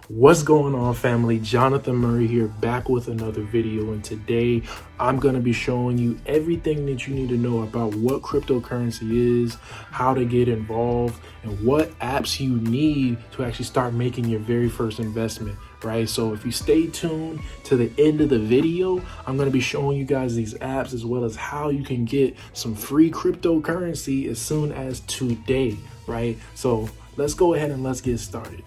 What's going on, family? Jonathan Murray here, back with another video, and today I'm going to be showing you everything that you need to know about what cryptocurrency is, how to get involved, and what apps you need to actually start making your very first investment, right? So if you stay tuned to the end of the video, I'm going to be showing you guys these apps as well as how you can get some free cryptocurrency as soon as today, right? So let's go ahead and let's get started.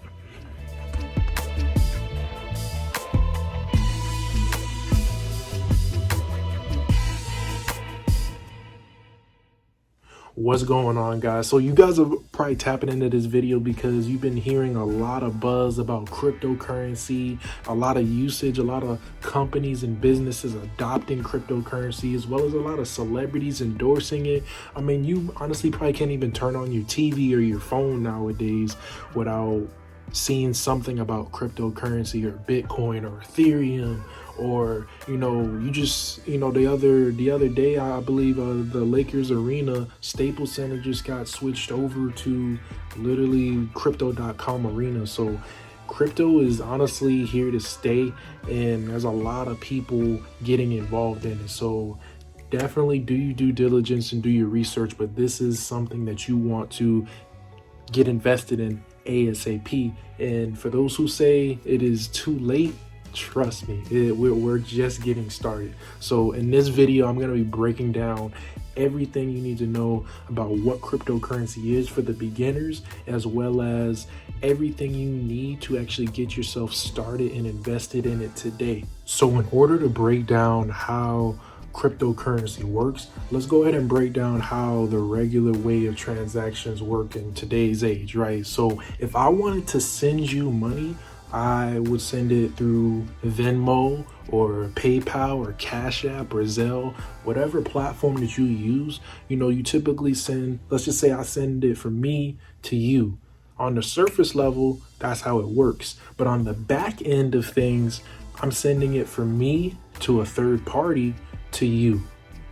What's going on, guys? So you guys are probably tapping into this video because you've been hearing a lot of buzz about cryptocurrency, a lot of usage, a lot of companies and businesses adopting cryptocurrency, as well as a lot of celebrities endorsing it. I mean, you honestly probably can't even turn on your TV or your phone nowadays without seeing something about cryptocurrency or Bitcoin or Ethereum, or you just the other day, I believe the Lakers arena, Staples Center, just got switched over to literally crypto.com arena. So crypto is honestly here to stay, and there's a lot of people getting involved in it. So definitely do your due diligence and do your research, but this is something that you want to get invested in ASAP. And for those who say it is too late, trust me, we're just getting started. So in this video, I'm going to be breaking down everything you need to know about what cryptocurrency is for the beginners, as well as everything you need to actually get yourself started and invested in it today. So in order to break down how cryptocurrency works, let's go ahead and break down how the regular way of transactions work in today's age, right? So if I wanted to send you money, I would send it through Venmo or PayPal or Cash App or Zelle, whatever platform that you use. You typically send, let's just say I send it from me to you. On the surface level, that's how it works. But on the back end of things, I'm sending it from me to a third party to you.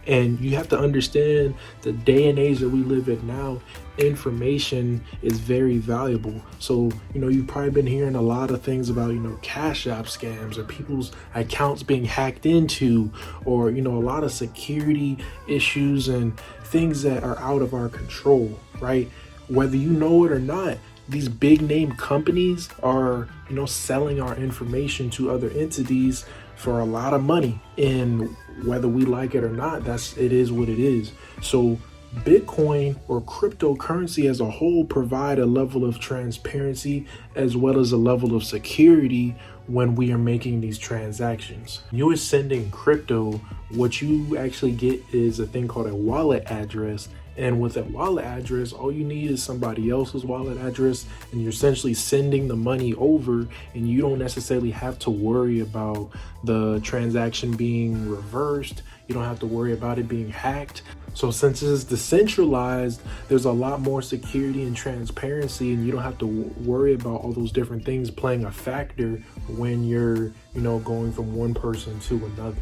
And you have to understand the day and age that we live in now, information is very valuable. So, you've probably been hearing a lot of things about, Cash App scams or people's accounts being hacked into, or, a lot of security issues and things that are out of our control, right? Whether you know it or not, these big name companies are, selling our information to other entities for a lot of money. And whether we like it or not, it is what it is. So Bitcoin or cryptocurrency as a whole provide a level of transparency as well as a level of security when we are making these transactions. You are sending crypto, what you actually get is a thing called a wallet address. And with a wallet address, all you need is somebody else's wallet address, and you're essentially sending the money over, and you don't necessarily have to worry about the transaction being reversed. You don't have to worry about it being hacked. So since it's decentralized, there's a lot more security and transparency, and you don't have to worry about all those different things playing a factor when you're, going from one person to another.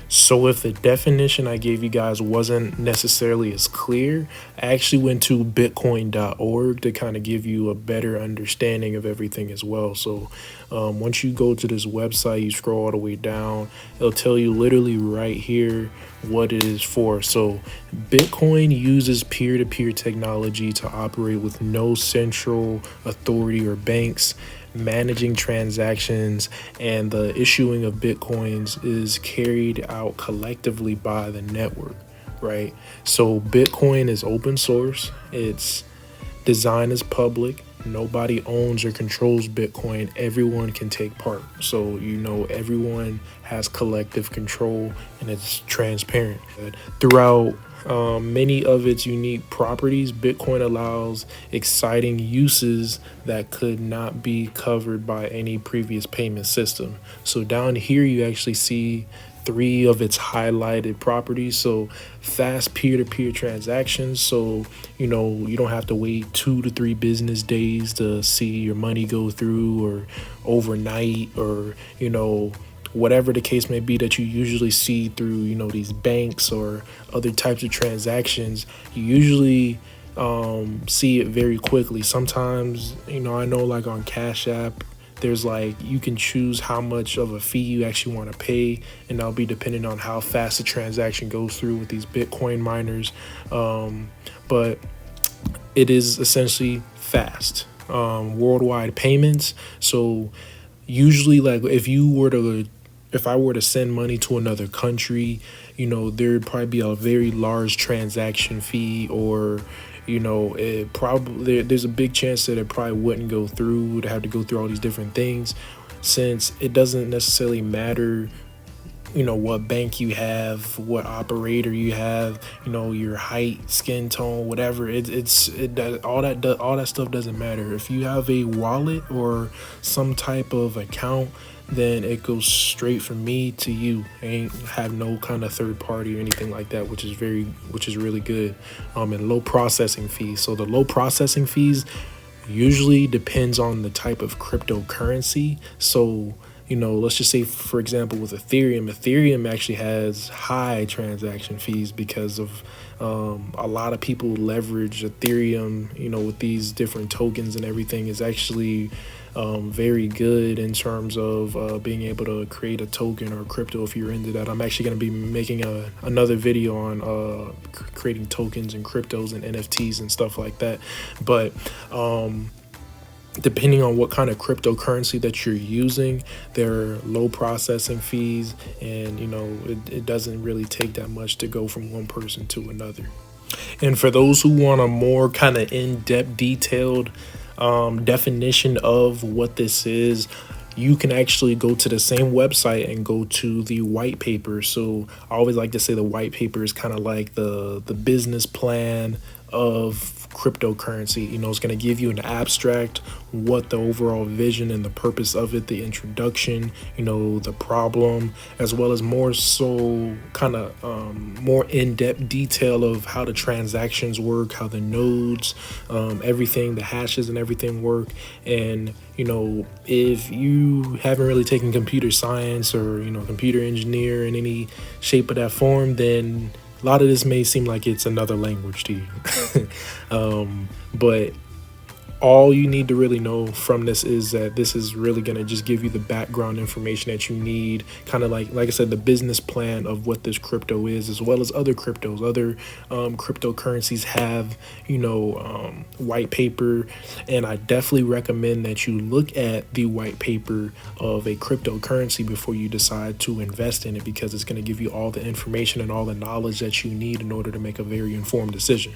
So if the definition I gave you guys wasn't necessarily as clear, I actually went to bitcoin.org to kind of give you a better understanding of everything as well. So once you go to this website, you scroll all the way down, it'll tell you literally right here what it is for. So Bitcoin uses peer-to-peer technology to operate with no central authority or banks managing transactions, and the issuing of Bitcoins is carried out collectively by the network, right? So Bitcoin is open source, its design is public, nobody owns or controls Bitcoin, everyone can take part. So everyone has collective control, and it's transparent. Throughout many of its unique properties, Bitcoin allows exciting uses that could not be covered by any previous payment system. So down here you actually see 3 of its highlighted properties. So fast peer-to-peer transactions, so you don't have to wait 2 to 3 business days to see your money go through, or overnight, or whatever the case may be that you usually see through these banks or other types of transactions. You usually see it very quickly. Sometimes, I know like on Cash App, there's like you can choose how much of a fee you actually want to pay, and that'll be depending on how fast the transaction goes through with these Bitcoin miners. But it is essentially fast, worldwide payments. So usually, like if I were to send money to another country, there'd probably be a very large transaction fee, or it probably there's a big chance that it probably wouldn't go through, would have to go through all these different things, since it doesn't necessarily matter what bank you have, what operator you have, your height, skin tone, whatever. All that stuff doesn't matter. If you have a wallet or some type of account, then it goes straight from me to you. Ain't have no kind of third party or anything like that, which is really good. And low processing fees. So the low processing fees usually depends on the type of cryptocurrency. So let's just say, for example, with Ethereum actually has high transaction fees because of a lot of people leverage Ethereum, with these different tokens and everything is actually very good in terms of being able to create a token or crypto if you're into that. I'm actually going to be making another video on creating tokens and cryptos and NFTs and stuff like that. But depending on what kind of cryptocurrency that you're using, there are low processing fees, and it doesn't really take that much to go from one person to another. And for those who want a more kind of in-depth, detailed definition of what this is, you can actually go to the same website and go to the white paper. So I always like to say the white paper is kind of like the business plan of cryptocurrency. It's going to give you an abstract, what the overall vision and the purpose of it, the introduction, the problem, as well as more so kind of more in-depth detail of how the transactions work, how the nodes, everything, the hashes and everything work. And if you haven't really taken computer science or computer engineer in any shape of that form, then a lot of this may seem like it's another language to you. But all you need to really know from this is that this is really going to just give you the background information that you need, kind of like I said, the business plan of what this crypto is, as well as other cryptos. Other cryptocurrencies have white paper, and I definitely recommend that you look at the white paper of a cryptocurrency before you decide to invest in it, because it's going to give you all the information and all the knowledge that you need in order to make a very informed decision.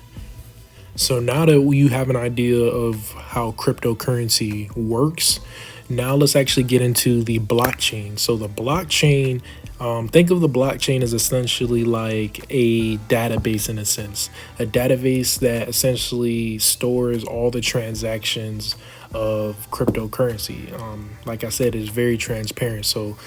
So now that you have an idea of how cryptocurrency works, now let's actually get into the blockchain. So the blockchain, think of the blockchain as essentially like a database, in a sense, a database that essentially stores all the transactions of cryptocurrency. Like I said, it's very transparent. So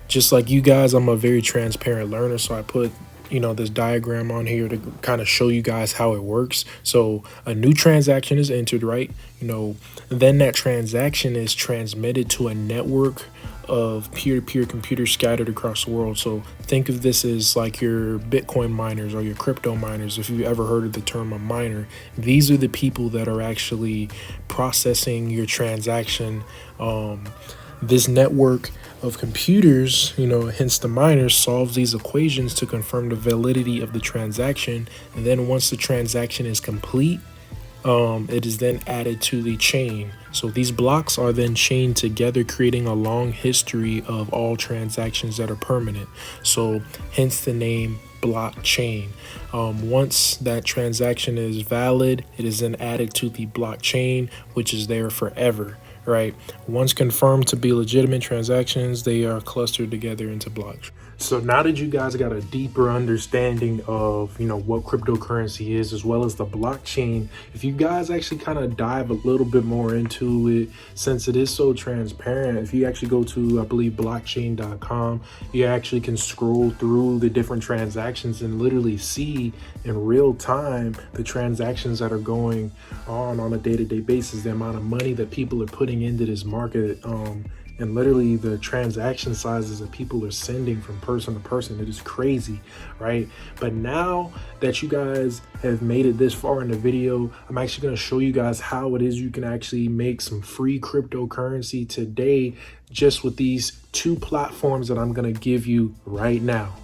just like you guys, I'm a very transparent learner. So I put this diagram on here to kind of show you guys how it works. So a new transaction is entered, right? Then that transaction is transmitted to a network of peer-to-peer computers scattered across the world. So think of this as like your Bitcoin miners or your crypto miners. If you've ever heard of the term a miner, these are the people that are actually processing your transaction. This network of computers, hence the miners, solves these equations to confirm the validity of the transaction. And then once the transaction is complete, it is then added to the chain. So these blocks are then chained together, creating a long history of all transactions that are permanent. So hence the name blockchain. Once that transaction is valid, it is then added to the blockchain, which is there forever. Right. Once confirmed to be legitimate transactions, they are clustered together into blocks. So now that you guys got a deeper understanding of, what cryptocurrency is, as well as the blockchain, if you guys actually kind of dive a little bit more into it, since it is so transparent, if you actually go to, I believe, blockchain.com, you actually can scroll through the different transactions and literally see in real time the transactions that are going on a day-to-day basis, the amount of money that people are putting into this market, and literally the transaction sizes that people are sending from person to person, it is crazy, right? But now that you guys have made it this far in the video, I'm actually going to show you guys how it is you can actually make some free cryptocurrency today just with these two platforms that I'm going to give you right now.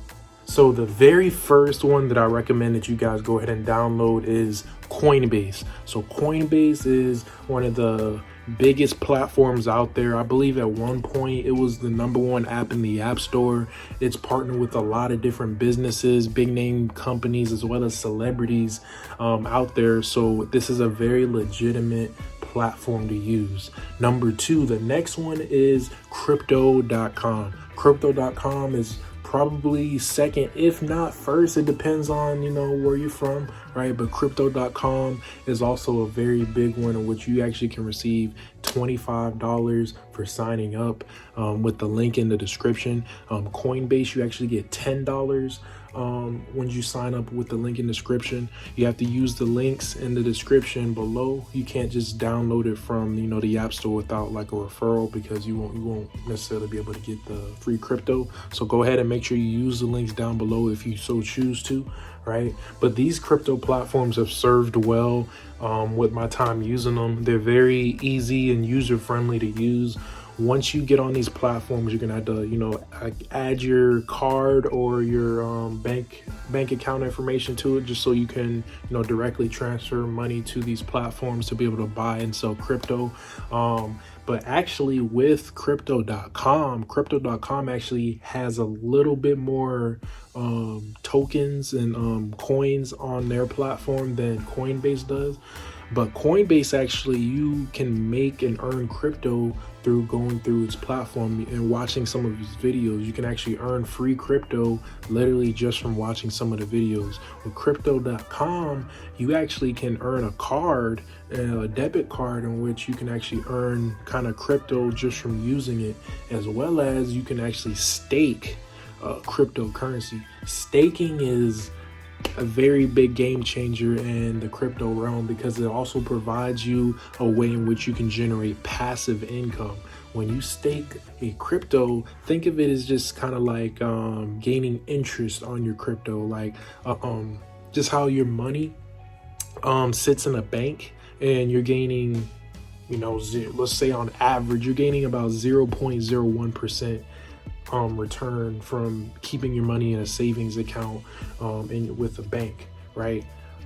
So the very first one that I recommend that you guys go ahead and download is Coinbase. So Coinbase is one of the biggest platforms out there. I believe at one point it was the #1 app in the App Store. It's partnered with a lot of different businesses, big name companies, as well as celebrities out there. So this is a very legitimate platform to use. Number 2, the next one is Crypto.com. Crypto.com is probably second, if not first. It depends on, where you're from, right? But Crypto.com is also a very big one in which you actually can receive $25 for signing up with the link in the description. Coinbase, you actually get $10 when you sign up with the link in the description. You have to use the links in the description below. You can't just download it from the App Store without like a referral, because you won't necessarily be able to get the free crypto. So go ahead and make sure you use the links down below if you so choose to, right? But these crypto platforms have served well with my time using them. They're very easy and user friendly to use. Once you get on these platforms, you're gonna have to, add your card or your bank account information to it, just so you can, directly transfer money to these platforms to be able to buy and sell crypto. But actually with Crypto.com actually has a little bit more tokens and coins on their platform than Coinbase does. But Coinbase, actually, you can make and earn crypto through going through its platform and watching some of its videos. You can actually earn free crypto literally just from watching some of the videos. With Crypto.com, you actually can earn a card, a debit card, in which you can actually earn kind of crypto just from using it, as well as you can actually stake cryptocurrency. Staking is a very big game changer in the crypto realm, because it also provides you a way in which you can generate passive income. When you stake a crypto, think of it as just kind of like gaining interest on your crypto, like just how your money sits in a bank, and you're gaining, let's say on average, you're gaining about 0.01% return from keeping your money in a savings account with a bank, right?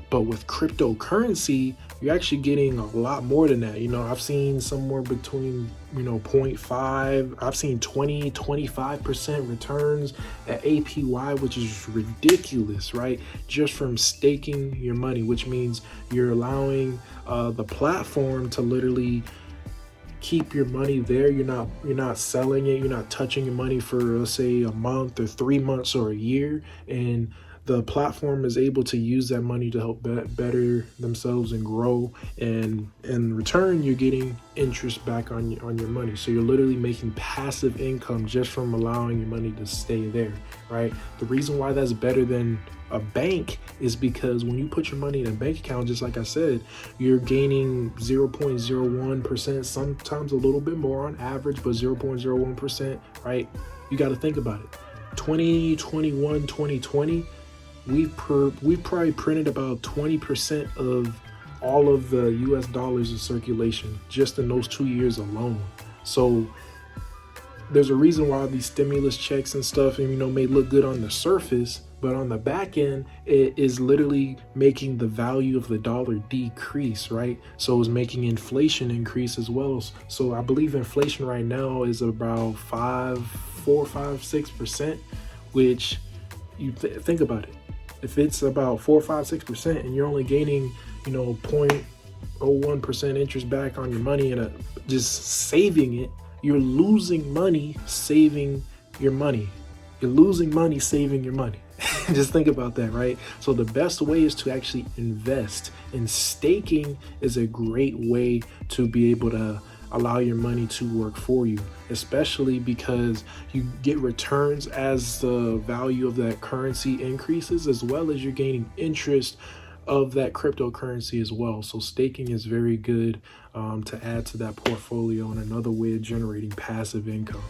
But with cryptocurrency, you're actually getting a lot more than that. I've seen somewhere between 0.5, I've seen 20-25% returns at APY, which is ridiculous, right? Just from staking your money, which means you're allowing the platform to literally keep your money there. You're not selling it. You're not touching your money for, let's say, a month or 3 months or a year, and the platform is able to use that money to help better themselves and grow. And in return, you're getting interest back on your money. So you're literally making passive income just from allowing your money to stay there, right? The reason why that's better than a bank is because when you put your money in a bank account, just like I said, you're gaining 0.01%, sometimes a little bit more on average, but 0.01%, right? You got to think about it. 2021, 2020, we've probably printed about 20% of all of the US dollars in circulation just in those 2 years alone. So there's a reason why these stimulus checks and stuff, may look good on the surface, but on the back end, it is literally making the value of the dollar decrease, right? So it's making inflation increase as well. So I believe inflation right now is about 4-5-6%, which you think about it. If it's about 4-5-6% and you're only gaining, 0.01% interest back on your money and just saving it, you're losing money saving your money. You're losing money saving your money. Just think about that, right? So the best way is to actually invest, and staking is a great way to be able to allow your money to work for you, especially because you get returns as the value of that currency increases, as well as you're gaining interest of that cryptocurrency as well. So staking is very good to add to that portfolio and another way of generating passive income.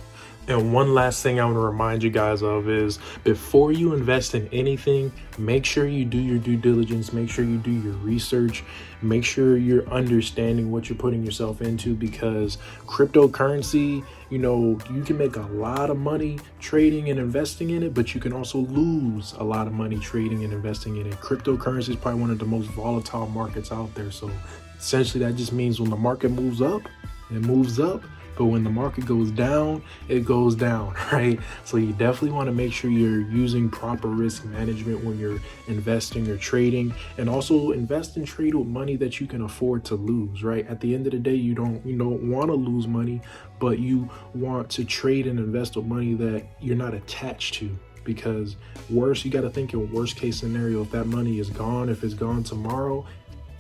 And one last thing I want to remind you guys of is before you invest in anything, make sure you do your due diligence, make sure you do your research, make sure you're understanding what you're putting yourself into, because cryptocurrency, you can make a lot of money trading and investing in it, but you can also lose a lot of money trading and investing in it. Cryptocurrency is probably one of the most volatile markets out there. So essentially that just means when the market moves up, it moves up. But when the market goes down, it goes down, right? So you definitely want to make sure you're using proper risk management when you're investing or trading, and also invest and trade with money that you can afford to lose, right? At the end of the day, you don't want to lose money, but you want to trade and invest with money that you're not attached to. Because you got to think in worst case scenario, if that money is gone, if it's gone tomorrow,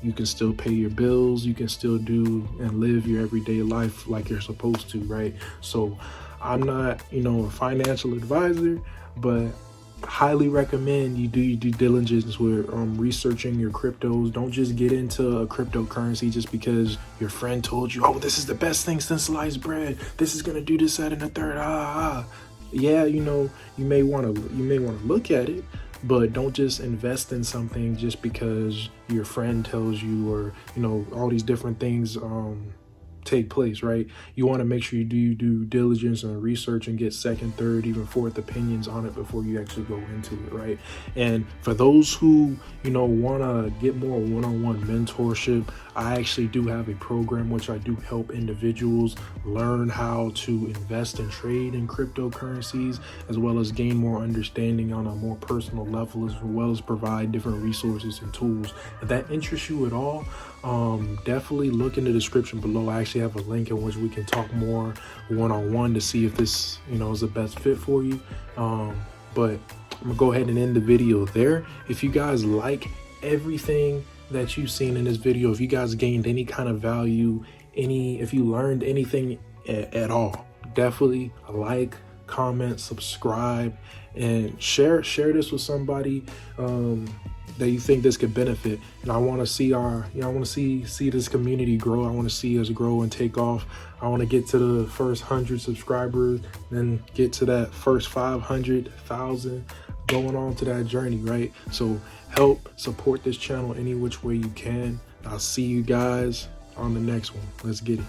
you can still pay your bills, you can still do and live your everyday life like you're supposed to, right? So I'm not, a financial advisor, but highly recommend you do your due diligence with researching your cryptos. Don't just get into a cryptocurrency just because your friend told you, oh, this is the best thing since sliced bread. This is gonna do this, that, and the third. Yeah, you may want to look at it, but don't just invest in something just because your friend tells you, or all these different things take place, right? You want to make sure you do your due diligence and research and get second, third, even fourth opinions on it before you actually go into it, right? And for those who want to get more one-on-one mentorship, I actually do have a program which I do help individuals learn how to invest and trade in cryptocurrencies, as well as gain more understanding on a more personal level, as well as provide different resources and tools. If that interests you at all, definitely look in the description below. I actually have a link in which we can talk more one-on-one to see if this is the best fit for you. But I'm gonna go ahead and end the video there. If you guys like everything that you've seen in this video, if you guys gained any kind of value, if you learned anything at all, definitely like, comment, subscribe, and share this with somebody that you think this could benefit. And I want to see see this community grow. I want to see us grow and take off. I want to get to the first 100 subscribers, then get to that first 500,000, going on to that journey, right? So help support this channel any which way you can. I'll see you guys on the next one. Let's get it.